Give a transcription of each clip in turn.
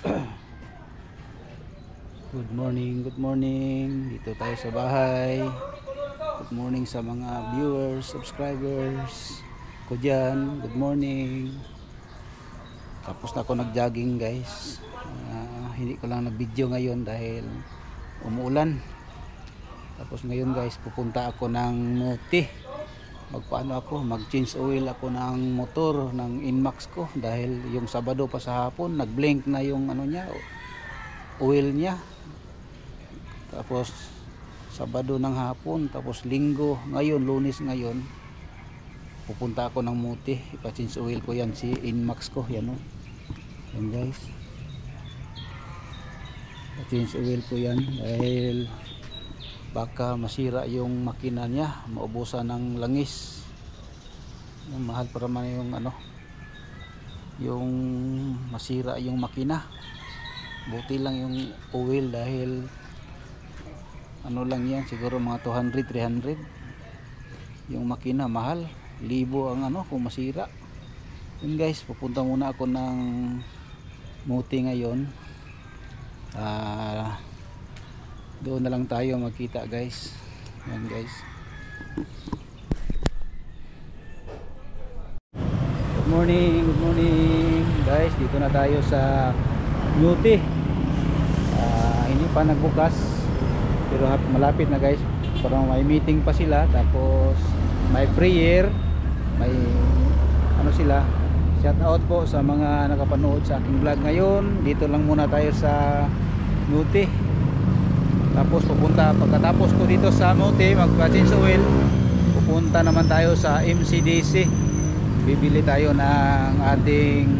Good morning, good morning. Dito tayo sa bahay. Good morning sa mga viewers, subscribers ko dyan. Good morning. Tapos na ako nag-jogging guys. Hindi ko lang nag-video ngayon dahil umuulan. Tapos ngayon guys, pupunta ako ng Muti. Mag-change oil ako ng motor ng Inmax ko dahil yung Sabado pa sa hapon nag-blink na yung oil niya. Tapos Sabado ng hapon, tapos Linggo, ngayon Lunes ngayon pupunta ako ng Muti, ipa-change oil ko yan, si Inmax ko, yan yan guys, ipa-change oil ko yan dahil baka masira yung makina niya, maubusan ng langis. Mahal para man yung masira yung makina. Buti lang yung oil dahil lang yan, siguro mga 200, 300. Yung makina mahal, 1,000 ang kung masira. Yun guys, pupunta muna ako ng Muti ngayon. Doon na lang tayo magkita guys. Yan guys. Good morning guys. Dito na tayo sa Muti. Hindi pa nagbukas pero malapit na guys. Parang may meeting pa sila, tapos may prayer, may sila. Shout out po sa mga nakapanood sa aking vlog ngayon. Dito lang muna tayo sa Muti. Tapos pagkatapos ko dito sa Muti magpa-change oil, pupunta naman tayo sa MCDC. Bibili tayo ng ating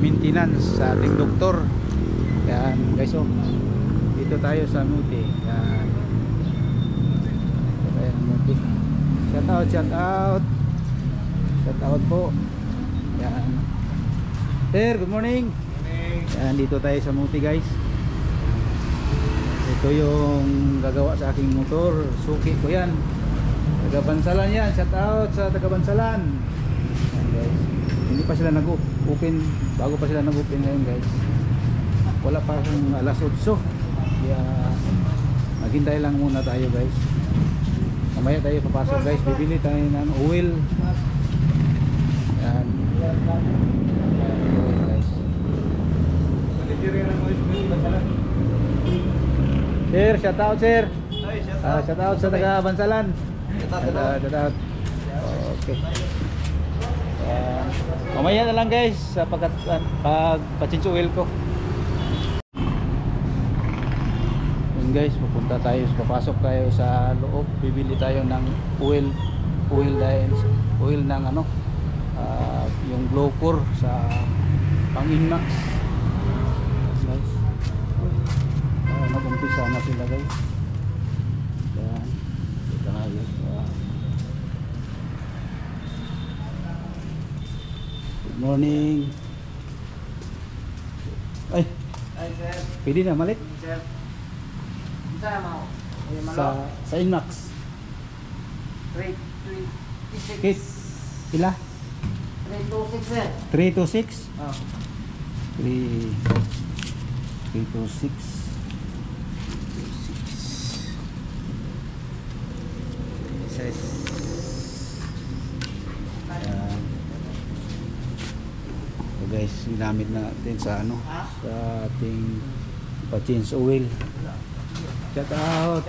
maintenance sa ating doktor. Yan guys, dito tayo sa Muti. Yan. Ayan, Muti. Shout out po. Yan. Sir, good morning. Yan, dito tayo sa Muti guys. Ito yung gagawa sa aking motor, suki ko yan, taga Bansalan yan. Shout out sa taga Bansalan. Ayan guys, hindi pa sila nag-open, bago pa sila nag-open ngayon guys. Wala pa akong alas 8, kaya maghintay lang muna tayo guys. Mamaya tayo papasok guys, bibili tayo ng oil. Ayan. Ayan guys. Sir, shout out sir. Shout out sa taga Bansalan. Shout out. Okay. Mamaya na lang guys sa pag-change oil ko. Yun guys, pupunta tayo, papasok tayo sa loob, bibili tayo ng oil dahil oil ng yung Glowcore sa pang-Inmax. Guys. Nag-umpisa na sila guys. Yan. Dito na yun. Good morning. Ay sir. Pwede na malit? Sir. Sa Inmax. 326. Pila? 326 sir. 326? Oh. 326. So guys, ginamit natin sa sa ating pa-change oil. Shout out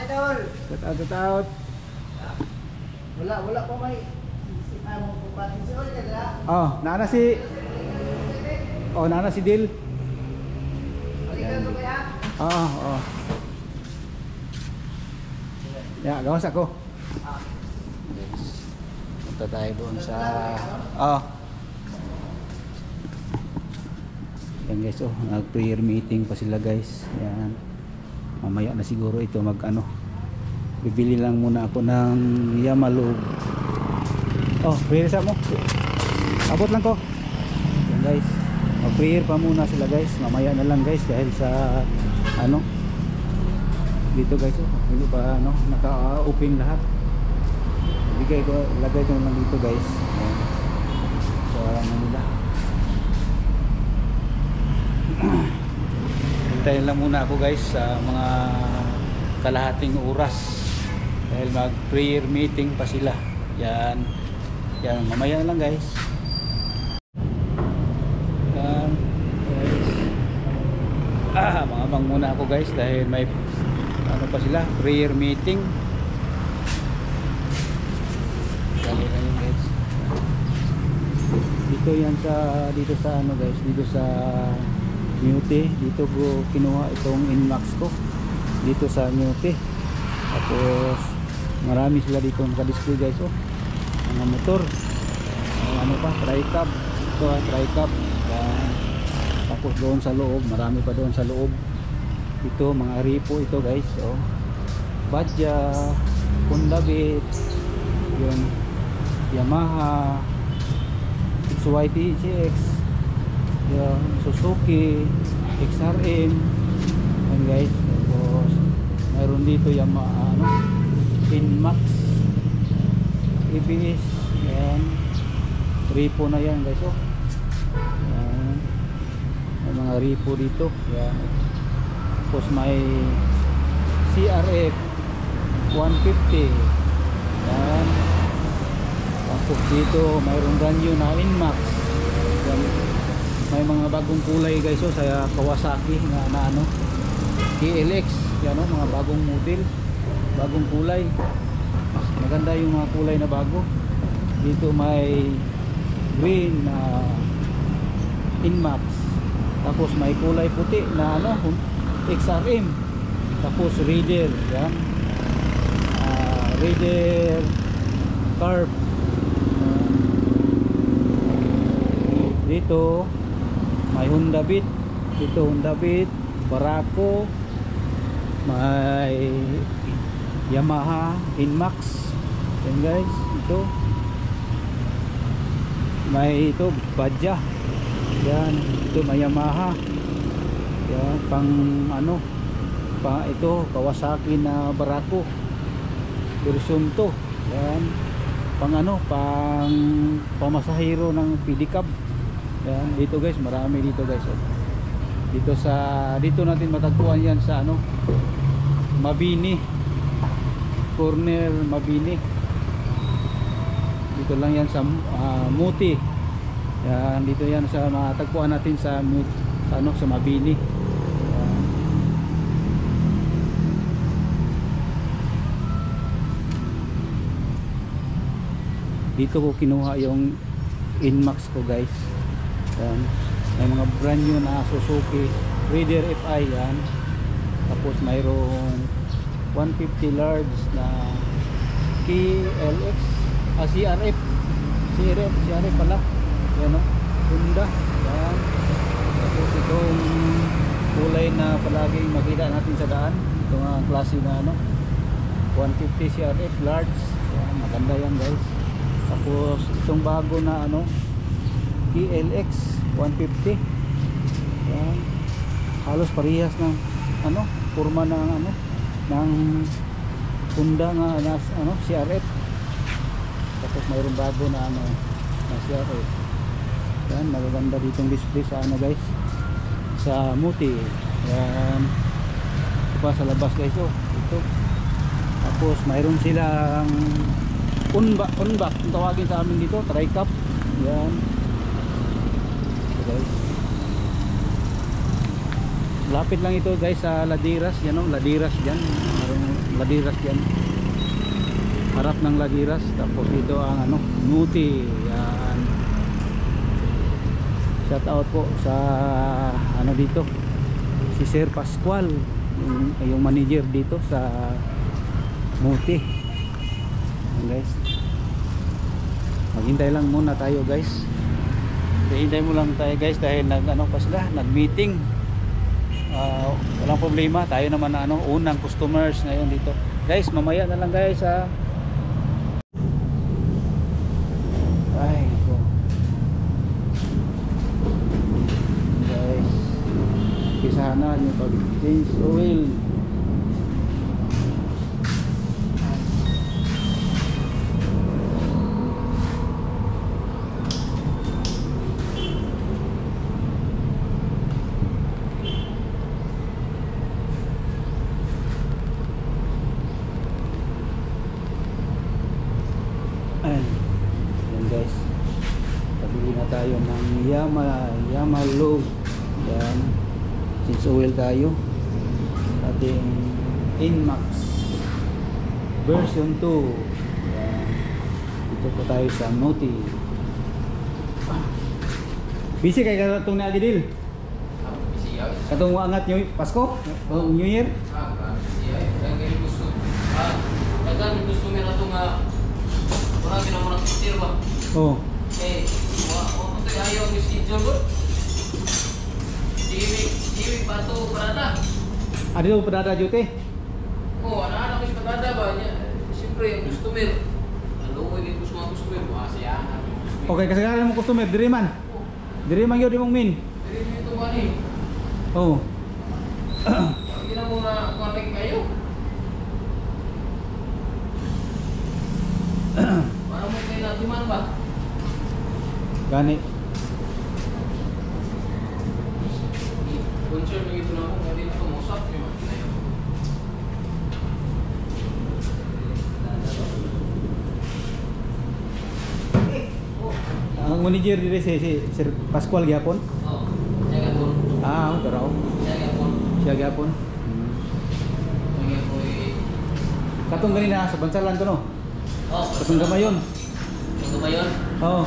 idol. Shout out. Wala pa may pa-change oil kada. Nana si Dil. Balikan ko kaya. Oo. Ya, gawas ako. Punta tayo doon sa yan guys, nag-prayer meeting pa sila guys. Yan. Mamaya na siguro ito bibili lang muna ako ng Yamalog. Prayer sa mo. Abot lang ko. Yan guys. Mag-prayer pa muna sila guys. Mamaya na lang guys dahil sa dito guys, hindi pa naka-open lahat. Lagay ko lang dito guys. Ayan. So nila. hintayin lang muna ako guys sa mga kalahating oras dahil mag prayer meeting pa sila. Yan mamaya na lang guys. Yan guys, mga abang muna ako guys dahil may ano pa sila, prayer meeting. Dali lang yun guys. Dito sa ano guys, dito sa Mute, dito ko kinuha itong Inmax ko dito sa Mute. Tapos marami sila dito naka-display guys, oh, mga motor, ano pa, tri-cab, ito tri-cab. Tapos doon sa loob, marami pa doon sa loob. Ito mga Ripo ito guys, oh, Badja, Honda Beat, yun, Yamaha, XYTCX, yun, Suzuki, XRM, yan guys. Tapos mayroon dito Yamaha, ano, Inmax, ABS, yan, Ripo na yan guys, oh, yan, may mga Ripo dito, yan. Tapos may CRF 150, yan. Tapos dito mayroong brand new na Inmax, yan. May mga bagong kulay guys, oh, sa Kawasaki na ano, KLX, yan, oh, mga bagong model, bagong kulay. Mas maganda yung mga kulay na bago. Dito may green na Inmax, tapos may kulay puti na ano, XRM, tapos Raider, yan, Raider Carb. Dito may Honda Beat, dito Honda Beat, Barako, may Yamaha Inmax, yan guys. Ito may ito Badja, yan. Ito may Yamaha, yan, pang ano, pa ito Kawasaki na Barako version 2, yan, pang ano, pang pamasahero ng pedicab. Yan, dito guys, marami dito guys, oh. Dito natin matagpuan yan sa ano, Mabini, corner Mabini. Dito lang yan sa Muti. Yan, dito yan sa matagpuan natin sa ano, sa Mabini. Yan. Dito ko kinuha yung Inmax ko guys. Yan. May mga brand new na Suzuki Raider FI, yan. Tapos mayroong 150 large na KLX, CRF pala, yan, oh, Honda, yan. Tapos itong kulay na palaging makita natin sa daan, itong klase na ano, 150 CRF large, yan, maganda yan guys. Tapos itong bago na ano, KLX 150, yan, halos parehas ng ano, kurma ng ano, ng Honda nga na ano, CRF. Tapos mayroong bago na ano, na CRF. Yan, magaganda ditong display sa ano guys, sa Muti. Yan, ito pa sa labas guys, oh, ito. Tapos mayroon silang unback, kung tawagin sa amin dito, tri-cab, yan. Ito guys, lapit lang ito guys sa Ladiras, yan, oh, Ladiras dyan, Ladiras dyan, harap ng Ladiras. Tapos dito ang ano, Muti, yan. Shout out po sa ano dito, si Sir Pascual, yung manager dito sa Muti. Yan guys, maghintay lang muna tayo guys, hintay mo lang tayo guys dahil nag ano pa sila, nag meeting. Walang problema, tayo naman na ano, unang customers ngayon dito guys. Mamaya na lang guys, ha. Ay ito guys, pisahan na yung pag change oil. Yamaha. Yan. Change oil tayo. Ating Inmax version 2. Yan. Dito po tayo sa Noti. Busy kay katong naagidil. Katong angat nyo Pasko? New Year? Kadang gusto nila ito nga marami na mga kistir ba? Oh. Wala ito ayaw ang schedule ko. Diwi pa ito parada. Ada daw padada jute. Oo, anak-anak yung parada ba? Siyempre, yung customer. Alukoy yung customer. Siyangan. Okay, kasagaran mo customer, diri man. Diri man gyud imong min. Dili mo ito ba ni? Oh. Hindi na mo na connect kayo. Para mo kayo natuman ba? Gani. Concern mo ito na ako. Hindi na ito musap. Yung makina yun. Ang manager diri si Sir Pascual gyapon. Oo. Siya gapon. Ah, pero Siya gapon. siya gyapon. Siya po Katong ganina sa bansalan to no. Oh, Katong gamayon. ito ba yun? Oo.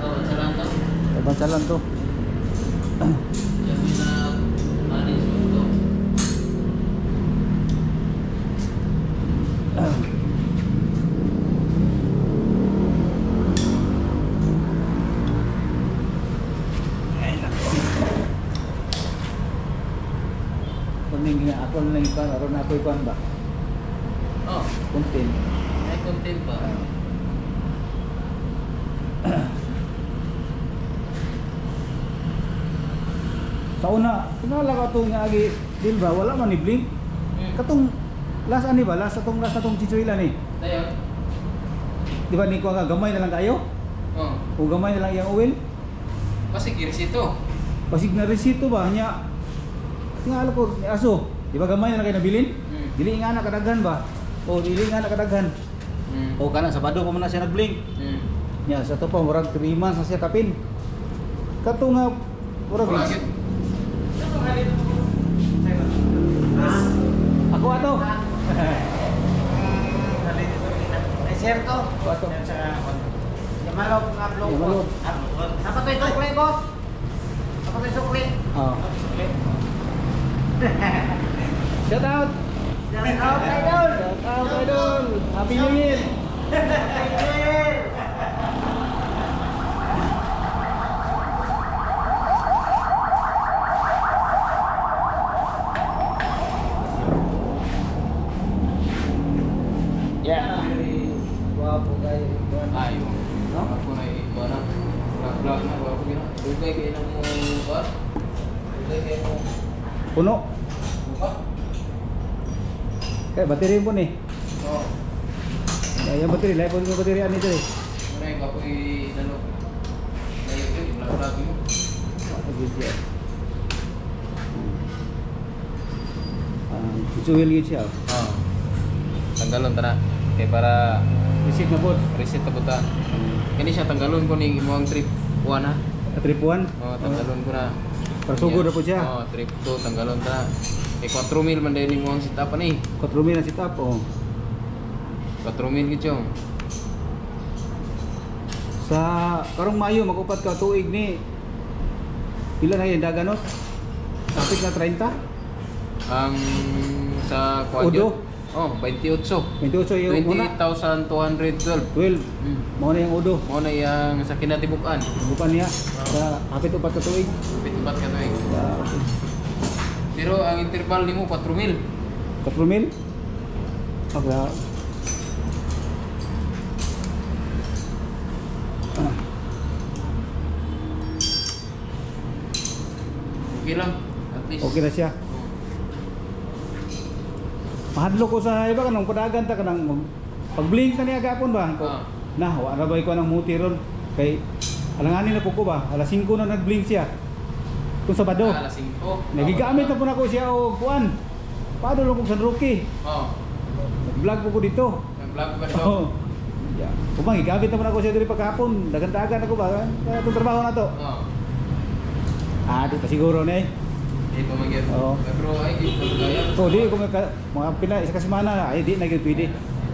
Oo, sarang to. Sa bansalan to. Yan yung na-management to. Kuning nga ako lang ipan aron ako ipan ba. Oh, Content. may content pa. Sa una, kinala ka itong nga agi, din ba, wala man ni blink. Katong, last ani ba, last atong chichuila ni. Tayo. Di ba ni ko nga, gamay na lang kayo? Oh, O gamay na lang iyang oil? pasigir ito. Pasig na resito ba, niya. Tingala ko, ni aso, di ba gamay na lang kayo nabilin? Dili nga na kadaghan ba? O dili nga na kadaghan. O kana, Sabado pa man na siya nag-blink. Nya, sa to pa, murag 3 months na siya kapin. Kato nga, murag. Bakit? Ako ato. Ay, sir to. Ako ato. Yamalog, upload ko. Yamalog. Dapat ito sukli, boss. Dapat ito sukli. Oh. Shout out. Shout out, idol. Shout out, idol. Happy New Year. Happy New Year. Yeah. Wapo kayo. Ayo. No? Ako na iba na. Vlog na ako gina. Dugay kayo na mo ba? Dugay kayo mo Puno. buka? Kaya battery mo ni. Oo. Yung battery, live mo battery ani dito. Muna yung kapoy nalo. Layo yun, yung vlog mo. Ano video? Visual yun siya. Oo. Tanggalon ta na. Kaya para Receipt na po. reset ta buta. Kini siya tanggalon ko ni imo ang trip 1 ha. Trip 1. Oh, tanggalon ko na. Para sugod na po siya. Oh, trip 2 tanggalon ta. Kay 4,000 man dahil mo ang setup ni. 4,000 na setup. Oh. 4,000 gid yung. Sa karong Mayo, mag-upat ka tuig ni. Pila na yung daganot? Tapik na 30? Ang sa Udo? kwadyo. Oh, 28. 28 yung una. 20,212. 12. Mm. Mao na yung udo. Mo na yang sa kinatibukan. Bukan niya. Sa hapit upat ka tuig. Pitupat ka to eh. Sa Pero ang interval nimo 4,000. 4,000? Pagka Okay lang. At least. okay na siya. Oh. Mahadlo ko sa iba kanang padagan ta kanang pag-blink na niya gapon ba? Ah. Na, wala ba ko nang muti ron kay alanganin na po ko ba? Alas 5 na nag-blink siya. Kung Sabado. Alas 5. Nagigamit na po na ko siya o kuan. Paano lang ko sa rookie? Oh. Nag-vlog po ko dito. Nag-vlog ba dito? Oo. Yeah. Kumang gigamit na po na ko siya diri pagkahapon. Dagan-dagan ako ba? Kaya itong trabaho na to. Oh. Ah, di pa siguro na eh. Di pa magyud. Oo. Pero ay di ko kaya. So di ko mga pila isa ka semana ay di na gyud pwede.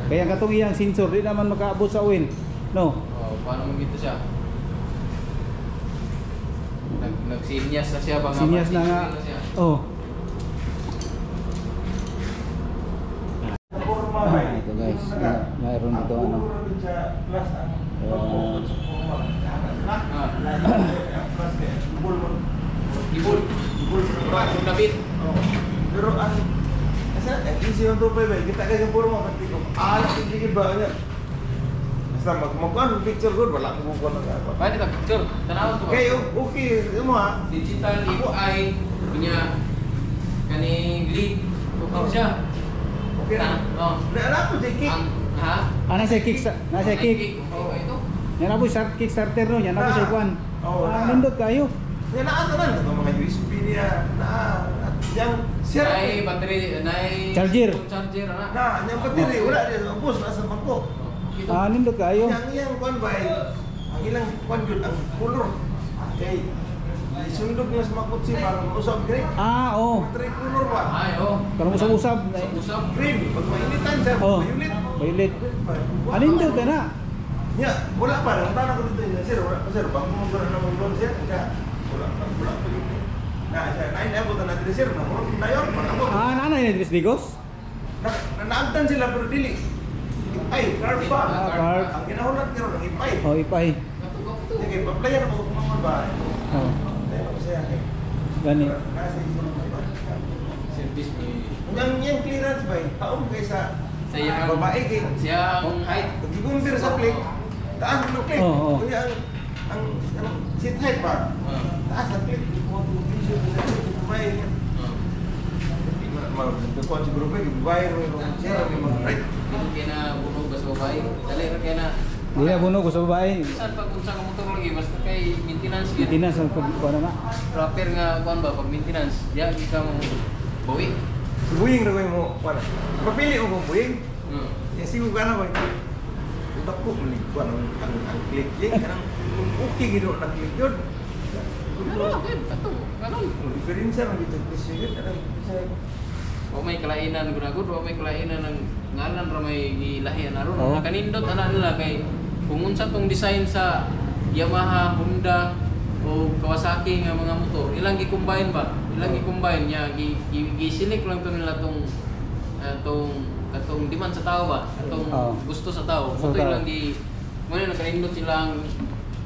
Kaya katong iyang sensor di naman makaabot sa uwin. No. Oh, paano mo gito siya? Nagsinyas na siya bang Sinyas na nga. Oh. Ito guys, mayroon dito ano. Ibul. Ibul David. Pero ang kasi easy yung tupay ba? Kita kasi puro mga pati ko. Alas hindi ba niya? Basta magkuhan picture good wala ko kuha na ako. Pwede ka picture. Tanaw to. Okay, okay, mo ha. Digital AI punya kani lead. Tukang siya. Okay na. Oh. Na ako si Kik. Ha? Ana sa kick na sa kick. Oh, ito. Yan na po sa Kickstarter no, yan na po sa kwan. Oo, Nindot kayo. Yan na ata na ito mga USB niya na yang sir. Nai battery, nai Charger. Charger ana. Na, yang battery wala dia ubos nasa bangko. Ito. Nindot kayo. Yang kwan ba ang ilang kwan yun ang color. Okay. Isundog niya sa mga kutsi para usap green. Oh. Battery color ba? Ay, oh. Karong usab-usab. Usap. Green, pag mainitan siya, Oh. violet. Violet. Nindot ka na. Ya, wala pa. Ang tanong ko dito niya, sir, wala pa sir. Bang mo na naman doon siya. Wala pa dito. Na, siya, nain na po natin sir. Namurot na yun. Nanay ni Dres Digos. Naagtan sila pero dili. Ipay, carb pa. Carb. Ang ginahulat karon ng ipay. Oh, ipay. Sige, paplayan ako kung mga ba. Oh. Tayo ako siya. Gani. Nasa isang ba. Service ni Yung clearance ba, taong kaysa Saya babae kay siya ang height. Pag-gumpir sa click, taas mo click. Oo. Kunya ang seat height ba? Taas ang click. Kung mag-gumpir sa babae. Mag-kuhan siguro ba, babae rin siya, mag-right. Hindi kaya na bunog ba sa babae? Dali ra kaya na. Di na bunog ko sa babae. Saan pag unsa ka motor lagi basta kay maintenance gyud. Itinas ang pagkuha na. Proper nga kuan ba pag maintenance, diya kita mo bawi. Buying na kayo mo, wala. Papili mo kung buying. Hmm. Sigo ka na ba? Utak ko, malikuan ang click-click. Kanang okay gino na click yun. Ano lang gyud ato. Kanon. Diferensya lang dito. Sige, kanang O may kalainan gunagod, o may kalainan ng ngalan ra may gilahian aron. Oo. Nakanindot ana nila kay kung unsa tong design sa Yamaha, Honda o Kawasaki nga mga motor, ilang gi-combine ba? Ilang gi-combine niya gi-select lang to nila tong katong demand sa tao ba? Atong Oo. gusto sa tao. Gusto Ito sa tao. ilang mo na nakanindot silang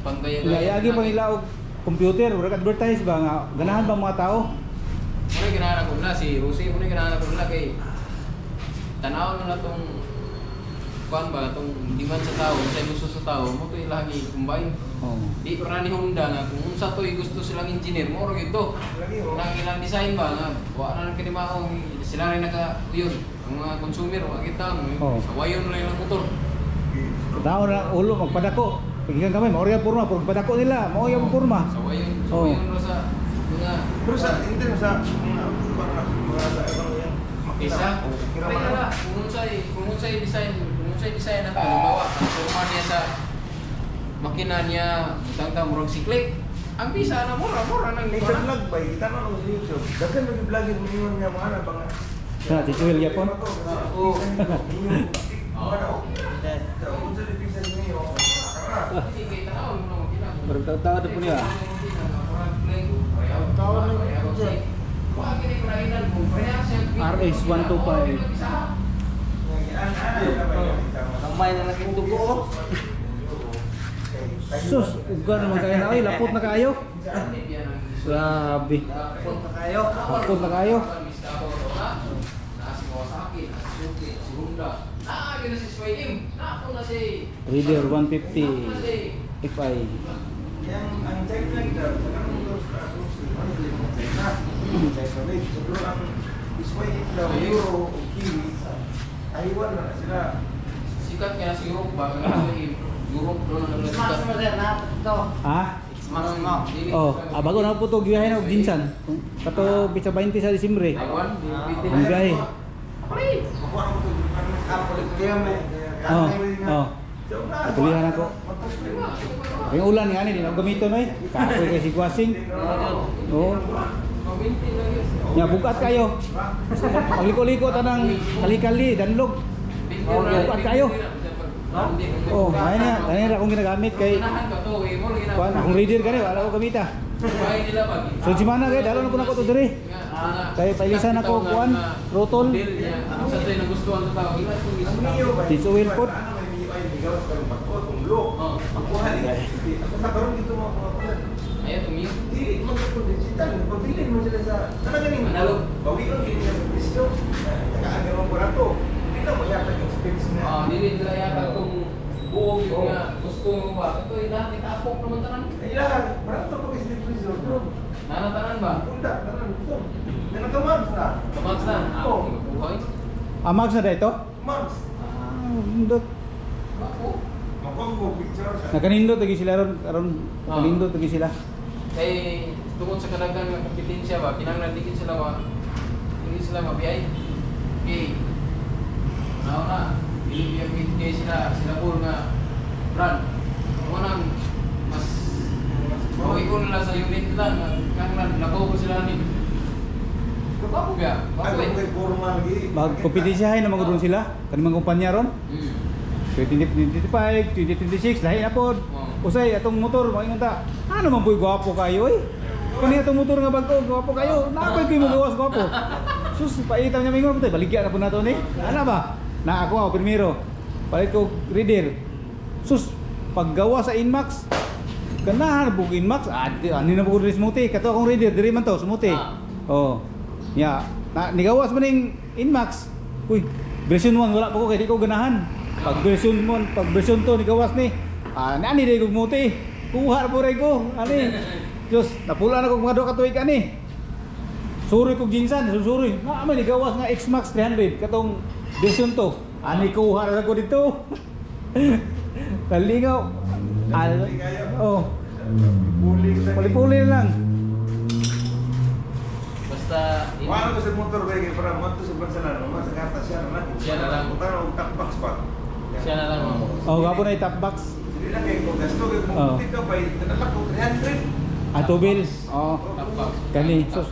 panggaya-gaya. Yagi pa nila og computer, ura advertise ba nga ganahan ba mga tao? Muna ginahanap ko nila, si Rosie, muna ginahanap ko nila kay tanaw na itong kuan ba, itong demand sa tao, sa gusto sa tao, mo ito lagi combine. Oh. Di para ni Honda nga, kung unsa to gusto silang engineer, mo rin ito. Lang ilang design ba, nga, wala na ng kinimaong, sila rin naka-uyon. Ang mga consumer, wala kita, sawayon na ilang motor. Tao na ulo magpadako. Pagkikan kami, maorya purma, pag padako nila, maorya purma. Sawayon na sa mga... Pero sa intern sa mga sa ibang yan. Isa, kaya na, kung unsay design na halimbawa, transformer niya sa makina niya, butang murag siklik. Ang bisa na mura nang Nature vlog ba? Kita na lang sa YouTube. Daghan mag-vlogin mo yun nga mga anak mga. Sa Chichuel Yapon. Oo. Hindi kay tanaw mo nang makina. Barang tawa na po niya. RS 125. Kamay na laking dugo. Sus, ugan naman kayo na. Ay, lapot na kayo. Grabe. Lapot na kayo. Reader 150 FI. Yang ang check like daw, sa kanong dos ka siguro ang isway daw euro o kiwi. Taiwan na sila. Sikat kaya si Europe ba? Europe doon ang nagsikat. Ha? Oh, bago na po ito giyahin og ginsan. Kato bitsa 20 sa Disyembre. Taiwan, Ang biyahe. Makuha mo ito. Oh, oh. Natulihan ako. Yung ulan nga ni, di na gamito no eh. Kapoy kay si Kwasing. Oo. Nya bukat kayo. Pagliko-liko tanang kali-kali danlog. Bukat kayo. Oh, ayun na akong ginagamit kay kuan akong reader gani wala ko gamita. So di mana kay dalo na ko to dire. Kay pailisan ako kuan rotol. Sa tayo nagustuhan sa tao. Tits oil pot. Ayo tumiyo. Hindi, mag-digital. Pagbilin mo sila sa... Ano ganing? Analog. Bawi ko, hindi nila mag-disco. Nakaan naman ko na to. Hindi na mo yata yung specs na. Dili nila yata kung buong yun nga gusto mo ba. Ito itapok naman tanan. Ay lahat. Parang ito pag isip resort. Nanatanan ba? Punta, tanan ito. Nanakamams na. Kamaks na. Oo. Buhay. Mags na dito? Mams. Ndot. Ako. Mapanggo, picture sa... Nakanindot lagi sila ron nakanindot lagi sila. Kay tungkol sa kadagang nga kompetensya ba, kinahanglan digin sila hindi sila mabiyay. Okay. Na kay sila puro nga brand. Unang mas maway ko nila sa unit lang, kinahanglan lako ko sila ni. Kapo ba? Ay, Kapo. kung formal lagi. Magkompetensyahin na magudon sila. Kanimang kumpanya ron. 2025, 2026 lahi na pod. Usay atong motor moingon ta. Ano man puy gwapo kayo eh. Kani atong motor nga bagko gwapo kayo. Napay koy magawas gwapo. Sus paitam nya mingon tay baligya na pud nato ni. Ana ba? Na ako primero. Palit ko reader. Sus paggawa sa Inmax. Ganahan bug Inmax. Ani na bug smuti. Kato akong reader diri man to smuti. Oh. Ya, na nigawas man ning Inmax. Uy, version 1 wala pa ko kay di ko ganahan. Pag version 2 nigawas ni. Nani day kog muti. Kuha po ray ko. Ani. Diyos, napula na kog mga 2 ka tuig ani. Suri kog ginsan, susuri. Na man nigawas nga X-Max 300 katong version 2. Ani kuha ra ko dito. Talingaw. Oh. Puli-puli lang. Basta Wala ko sa motor kaya para mato sa Barcelona, sa karta siya na. Siya na lang. Utang og top box pa. siya na lang. Oh, gapo na top box. Hindi na kay ko gasto kay mo tika pa nadala ko 300. Atubil. Oh. Tapos. Kani sus.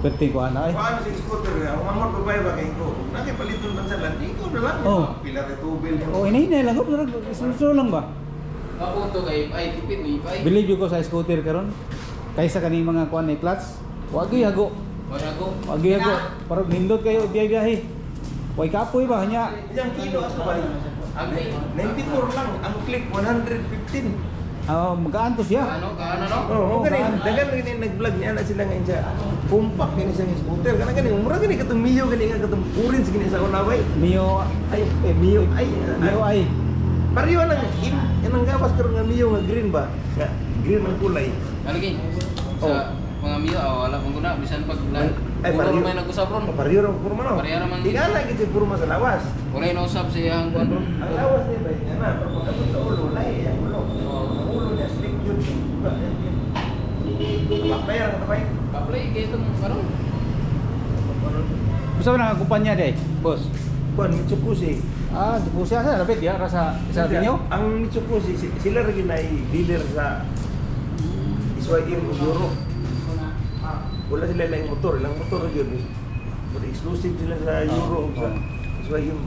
Perti ko ana ay. Paano si scooter ya? Ang amor ko ba kay ko? Naki paliton man sa landi ko na lang. Oh. Pilar de tubil. Oh, ini lang gap sulo lang ba? Kapunto kay ay tipid ni pay. Believe ko sa scooter karon. Kaysa kani mga kuan ni clutch. Wagi hago. Wala ko. Wagi hago. Parang nindot kayo biyahe. Way kapoy ba nya? Yang kilo ako ba? Agri. 94 lang ang click 115. Magkaantos siya. Ano no? Oh, ganin. Dagan gani nag-vlog niya na sila ngayon siya. Compact gani siya ng scooter. Kana gani mura gani katong Mio gani nga katong orange gani sa unaway. Mio Ay, Mio ay. Mio ay. Pareho nang inang gawas karon nga Mio nga green ba? Nga green ang kulay. Alagi. Sa mga miyo wala pang guna bisan pag Ay, puro pareho. may nag-usap ron. Pareho ra puro man. Pareho ra man. Tingala gid si puro man sa lawas. Wala na usap siya ang kuan ron. Ang lawas ni ba niya na pag sa ulo lay ang ulo. Ang ulo niya slick yun. Kapay ang kapay. Kaplay kay itong karon. Gusto mo na kumpanya day, boss? Kuan Mitsubishi. Busa sa dapat ya rasa sa tinyo. Ang Mitsubishi sila rin ay dealer sa SYM Europe. Wala sila ilang motor yun. But exclusive sila sa Europe sa SYM.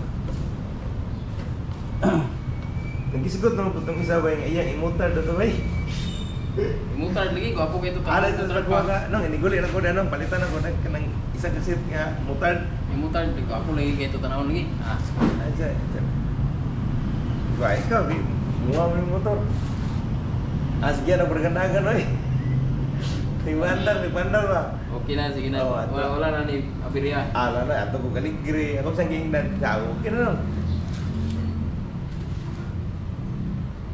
Nagkisigot naman po itong isa ba yung iyang imutar na ito ba? Imutar lagi ko apo kay to. Ala ito sa kuha ka, nung iniguli na ko na nung palitan ako na kanang isa kasit nga mutard. Imutar ko apo lagi kay to tanawon lagi. Ay, sa. Ba, ikaw, muha mo yung motor. Sige na perkendagan, oy. May bandar ba? Okay na sige na. Oh, ato. Wala na ni abirya. Ala na, ato ko galigri. Ako sa gingnan, sao, okay na nun.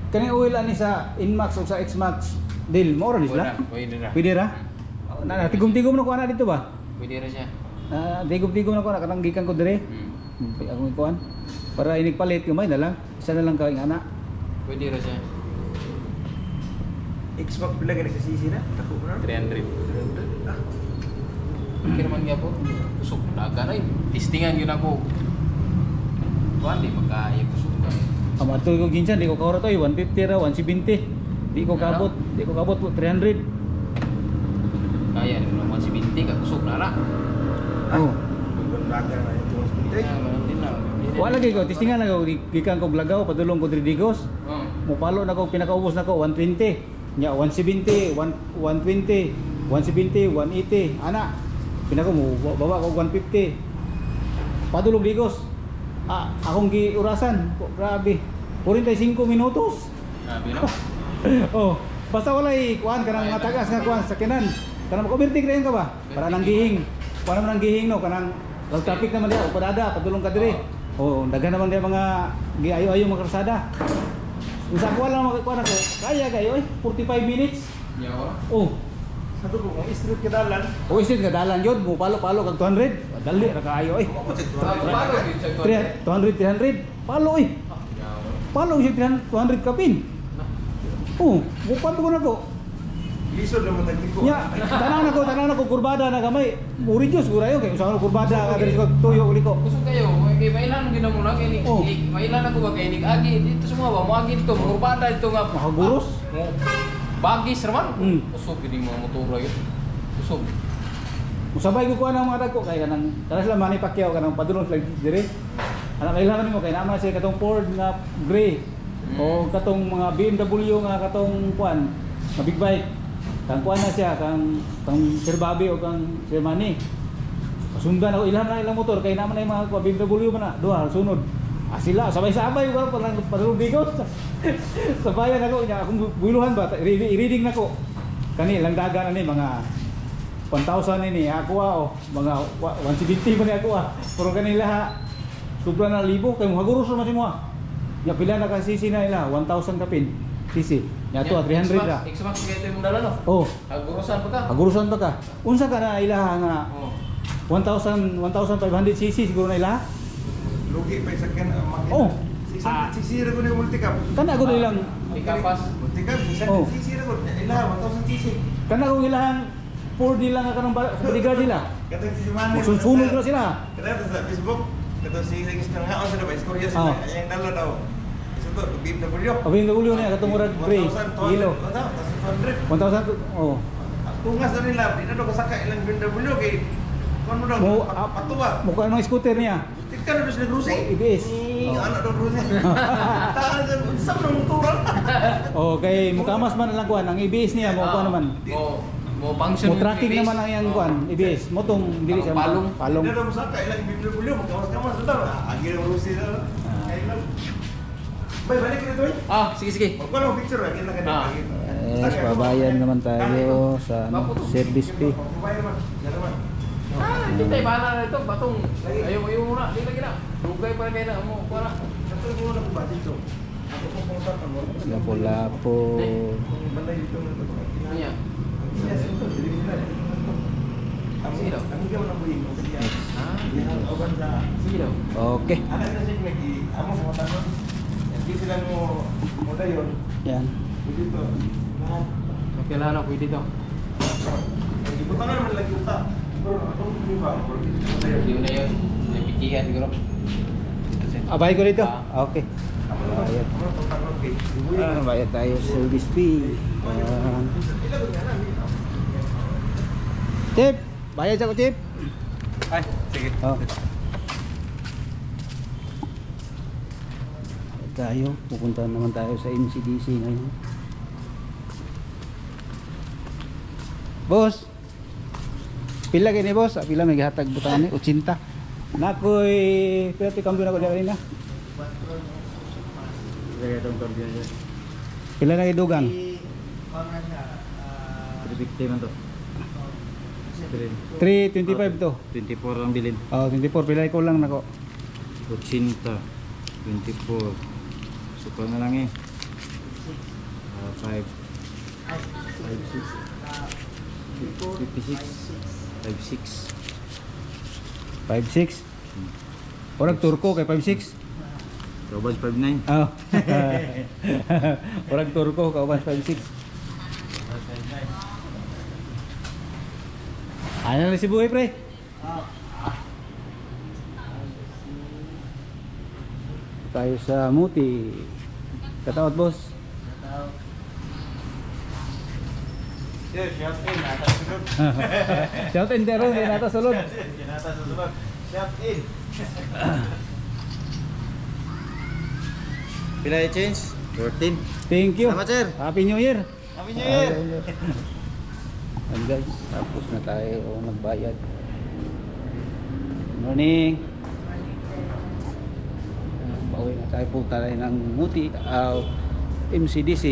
Kani oil ani sa Inmax o sa Xmax deal mo ron sila? Pwede na. Pwede ra? Na tigom-tigom na ko ana dito ba? Pwede ra siya. Tigom-tigom na ko na kanang gikan ko dire. Ako ikuan. Para inig palit yung may na lang. Isa na lang kaing ana. Pwede ra siya. Xbox pila ka nagsisisi na? Ako na. 300. Ah, Okay naman nga po. Kusog dagan ay. Testingan yun ako. Kuan di magkaya kusog ka. Amato ko ginsan di ko kaura to 150 ra 170. Di ko kabot po 300. Kaya ni naman si Binti ka kusog na na. Oh. Dagan na yung tuwas pinti. Wala lagi ko tistingan na ko gikan ko Glagaw padulong ko Tridigos. Oh. Mupalo na ko pinakaubos na ko 120. Nya 170, 120, 170, 180. Ana. Pinako mo baba ko 150. Padulong Digos. Akong giurasan. Grabe. 45 minutos. Grabe no. Oh, basta walay kuan kanang mga tagas nga kuan sa kinan. Kanang overtake rin ka ba? Para nang gihing. Kuan naman nang gihing no kanang lag traffic naman dia upadada padulong ka diri. Oh, daghan naman dia mga giayo-ayo mga karsada. Usa ko lang kuan ako. Kaya kayo 45 minutes. Yawa. Oh, Sabi ko, kung street ka dalan, oh isit nga dalan yun, mo palo-palo kag 200. Dali ra kaayo eh. Paano yun sa ito? 200 palo eh. Yawa. Palo si 200 kapin. Oh, bukan ko na ko. lisod naman tagtiko. Nya, tanan ako kurbada na gamay. Muri Diyos gurayo kay usaha kurbada ka diri ko tuyo uli ko. Kusog kayo, kay mailan gina mo na kay Oh. mailan ako ba kay agi dito semua ba mo agi dito mo urbada dito nga Makaguros. mo bagis raman. Kusog Gini mga motor yun. Kusog. Musabay ko kuha ng mga dagko kay kanang sila Manny Pacquiao kanang padulong flag dire. Ana kailangan nimo kay naman siya katong Ford nga gray. O katong mga BMW nga katong kuan, nga big bike. Kang kuan na siya kang Sir Bobby o kang Sir Manny. Pasundan ako ilang motor kay naman ay mga BMW man na duha sunod. Sila sabay-sabay ko parang padulong Digos. Sabayan ako nya akong builuhan ba i-reading nako. Kani lang dagan ani mga 1,000 ini ako mga 170 man ni ako pero kanila sobra na libo kay mohaguros naman si mo. Ya pila na ka sisi na ila 1,000 kapin sisi. Ya to 300 ra. X-Max kay mo dala no. Oh, Hagurusan pa ka. hagurusan pa ka. Unsa ka na ila nga Oh. 1,500 cc siguro na ila. Lugi pa sa kan makina. Oh. Sisira ko na yung multicam. Kana ko nilang Ikapas. Multicam, Oh. sisira ko. Ila, 1,000 cc. kana ko ilang Ford nila nga kanang bodyguard nila. Katong si Manny. Sunod na sila. Kaya sa Facebook, katong si Regis nang haon sa dapat istorya Oh. sa yang dala daw. Isa to, BMW. Abing ulo niya katong murag gray, yellow. 1,200. 1,000 oh. Tungas na nila, di na daw kasaka ilang BMW kay kung ano daw, Mo patuwa. mukha ng scooter niya. Tika na daw sila grusi. IBS. Anak daw grusi. Tahan sa saan ng motoran. Oh, kay mukamas man lang kuan ang IBS niya mo kuan naman. Mo function. Mo tracking naman ang yang kuan IBS. Mo tong dili siya Palong. palong. Di na daw masaka ilang BMW, magkamas-kamas na daw. Agi ng grusi na. Bay, balik ka na doy. Sige. Magkano ang picture lagi na Ah. kanina. Yes, babayan naman tayo sa service fee. Babayan naman. Yan naman. Hindi tayo bahala na ito. Batong. Ayaw muna. Hindi lagi na. Lugay pa rin kayo na. Mo, para. Ito yung muna ko ba dito? Ako po kung saan mo. Lapo-lapo. Kung balay dito na ito. Niya. Yes, ito. Dili nila. Sige daw. Ang gawa ng buhing. Yan. Oban sa... Sige daw. Okay. Anak na siya nag amo sa mata nun. Hindi sila mo dayon. Yan. Dito. Lahat. Kailangan ako dito. Ibutan na naman lagi utak. Pero atong di ba? Hindi na yun. May pikihan siguro. Abay ko dito. Okay. Amo naman. Bayad. Amo naman pagkakas kay. Bayad tayo sa service fee. Yan. Chip, bayad sa ko, Chip. Ay, sige. Oh. Tayo, pupunta naman tayo sa MCDC ngayon. Boss. Pila gini boss? Pila may gihatag butangan ni 80. Nakoy, pero kambyo na ko diyan na. Pila na idugang? 350 man to. 325 to. 24 ang bilin. Oh, 24 pila ko lang nako. 80, 24. Suka na lang eh. 5, 56, 56. 56. Orang turko kay 56. Robas 59. Oh. Orang turko ka 56. Ano na si buhay pre? tayo sa Muti. Katawat boss. Sir, shout in. Nata sunod. Shout in dero ni nata sulod. Nata sunod. Shout in. Pila yung change? 14. Thank you. Salamat, sir. Happy New Year. Happy New Year. And guys, tapos na tayo nagbayad. Good morning. Pauwi na tayo, punta tayo ng Muti, MCDC.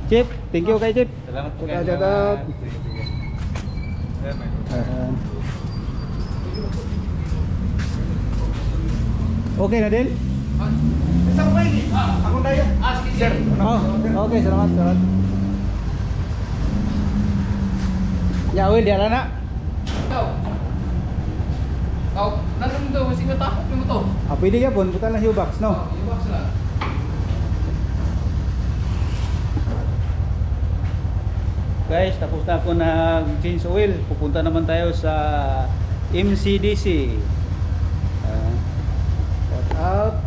Chip, thank you kay Chip. Salamat po Shout kayo. out. Okay na din? Isang pa ini. Ako na yan. Sir. Oh, okay, salamat, salamat. Ya, Will, diyan na. Ikaw, nandun to, masih matakot mo to. Pwede ka po, buta lang yung box, no? Yung box lang. Guys, tapos na ako nag-change oil. Pupunta naman tayo sa MCDC. Shout out.